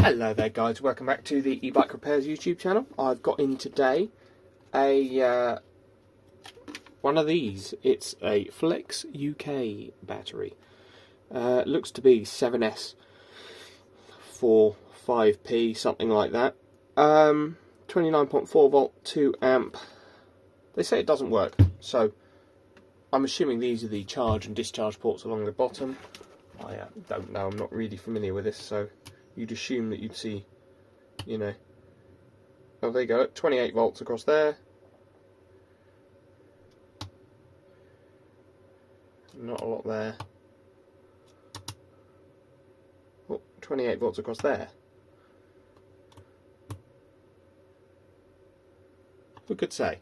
Hello there guys, welcome back to the E-Bike Repairs YouTube channel. I've got in today a one of these. It's a Flex UK battery. Looks to be 7S for 5p, something like that. 29.4 volt, 2 amp. They say it doesn't work, so I'm assuming these are the charge and discharge ports along the bottom. I don't know, I'm not really familiar with this, so you'd assume that you'd see, you know. Oh, there you go, 28 volts across there. Not a lot there. Oh, 28 volts across there. Who could say?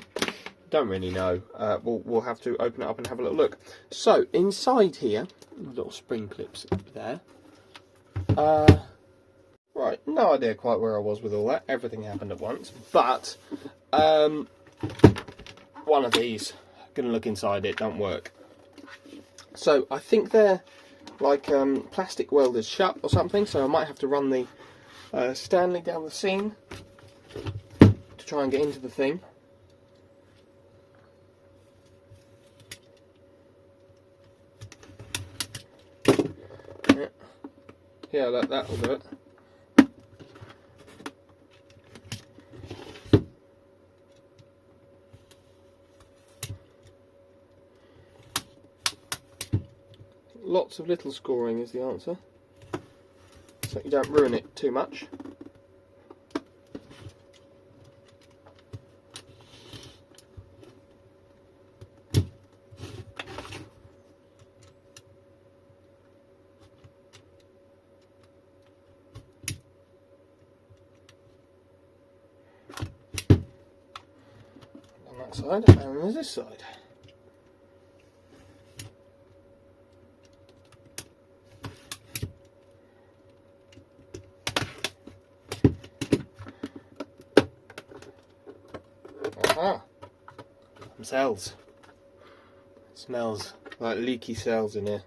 Don't really know. We'll have to open it up and have a little look. So, inside here, little spring clips there. Right, no idea quite where I was with all that. Everything happened at once. But, one of these, gonna look inside it, don't work. So, I think they're like plastic welded shut or something, so I might have to run the Stanley down the seam to try and get into the thing. Yeah, that'll do it. Lots of little scoring is the answer, so you don't ruin it too much. On that side, and there's this side. Aha! Some cells. It smells like leaky cells in here.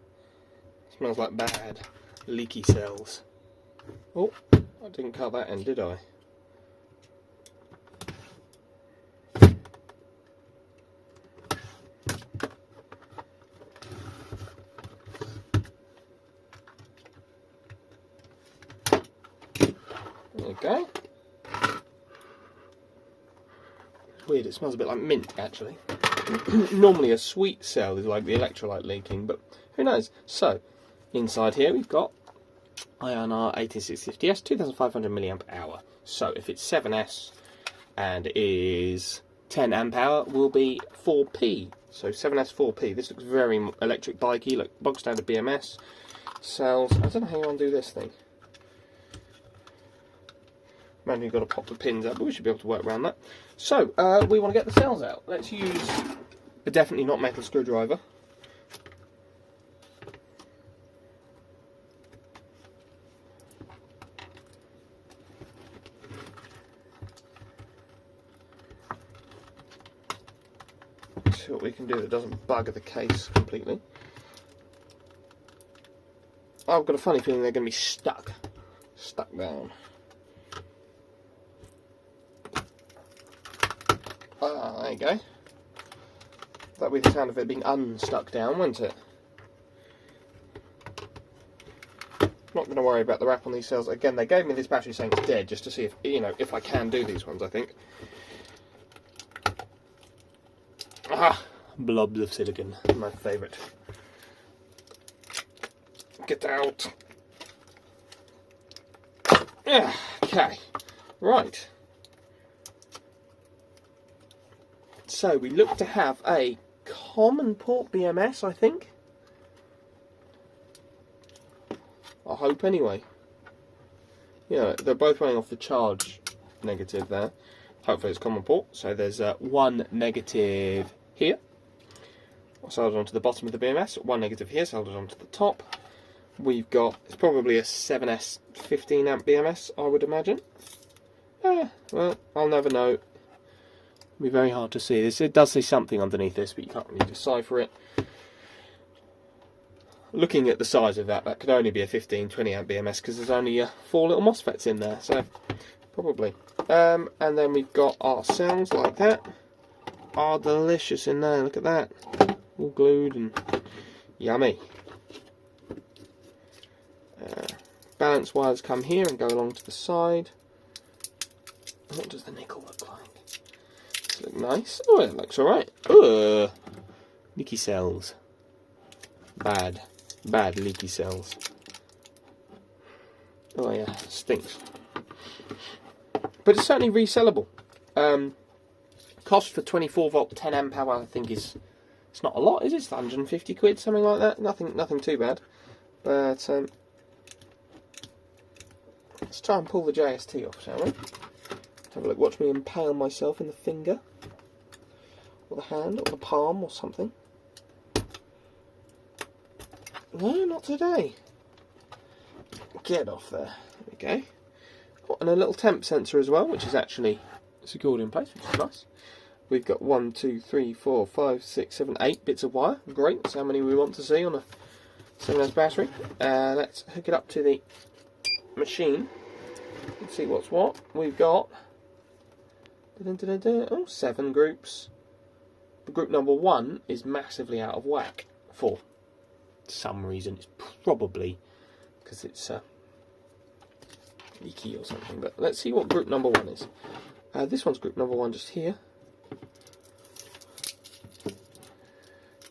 It smells like bad, leaky cells. Oh, I didn't cut that end, did I? There you go. Weird, it smells a bit like mint actually. Normally a sweet cell is like the electrolyte leaking, but who knows. So, inside here we've got IONR 18650S, 2500 mAh. So if it's 7S and is 10 amp hour, will be 4p. So 7S 4p. This looks very electric bikey, like bog standard BMS. Cells. I don't know how you undo this thing. Imagine you've got to pop the pins out, but we should be able to work around that. So, we want to get the cells out. Let's use a definitely not metal screwdriver. See what we can do that doesn't bug the case completely. I've got a funny feeling they're going to be stuck down. There you go. That'll be the sound of it being unstuck down, won't it? Not going to worry about the wrap on these cells. Again, they gave me this battery saying it's dead, just to see if, you know, if I can do these ones, I think. Ah, blobs of silicon, my favourite. Get out. Okay, right. So we look to have a common port BMS, I think. I hope anyway. Yeah, they're both running off the charge negative there. Hopefully it's common port. So there's one negative here, soldered onto the bottom of the BMS. One negative here, soldered onto the top. We've got, it's probably a 7S 15 amp BMS, I would imagine. Well, I'll never know. It'll be very hard to see. It does say something underneath this, but you can't really decipher it. looking at the size of that, that could only be a 15-20 amp BMS because there's only 4 little MOSFETs in there, so probably. And then we've got our cells like that. Are delicious in there, look at that. All glued and yummy. Balance wires come here and go along to the side. What does the nickel look like? Does it look nice? Oh, it looks alright. Leaky cells. Bad leaky cells. Oh yeah, stinks. But it's certainly resellable. Cost for 24 volt 10 amp hour I think it's not a lot, is it? It's 150 quid, something like that. Nothing too bad. But let's try and pull the JST off, shall we? Let's have a look. Watch me impale myself in the finger, or the hand, or the palm, or something. No, not today. Get off there. There we go. Oh, and a little temp sensor as well, which is actually secured in place, which is nice. We've got 1, 2, 3, 4, 5, 6, 7, 8 bits of wire. Great, that's how many we want to see on a 7S battery. Let's hook it up to the machine and see what's what. We've got 7 groups. Group number 1 is massively out of whack for some reason. It's probably because it's leaky or something, but let's see what group number 1 is. This one's group number 1 just here.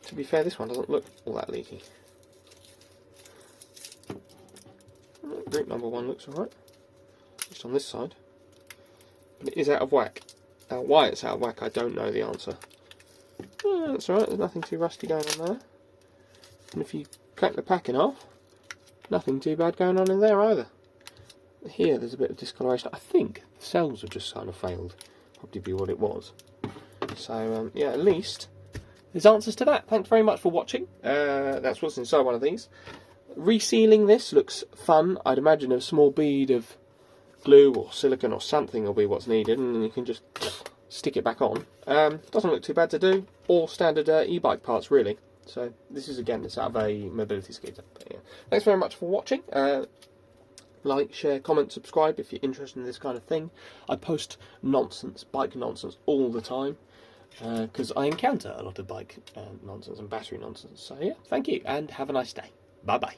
To be fair, this one doesn't look all that leaky. Group number 1 looks alright, just on this side, but it is out of whack. Now why it's out of whack I don't know the answer. That's alright, there's nothing too rusty going on there. And if you crack the packing off, nothing too bad going on in there either. Here there's a bit of discoloration. I think the cells have just kind of failed. Probably be what it was. So yeah, at least there's answers to that. Thanks very much for watching. That's what's inside one of these. Resealing this looks fun. I'd imagine a small bead of glue or silicone or something will be what's needed, and then you can just stick it back on. Doesn't look too bad to do. All standard e-bike parts really. So this is again it's out of a mobility scooter. But, yeah. Thanks very much for watching. Like, share, comment, subscribe if you're interested in this kind of thing. I post nonsense, bike nonsense all the time because I encounter a lot of bike nonsense and battery nonsense. So yeah, thank you and have a nice day. Bye bye.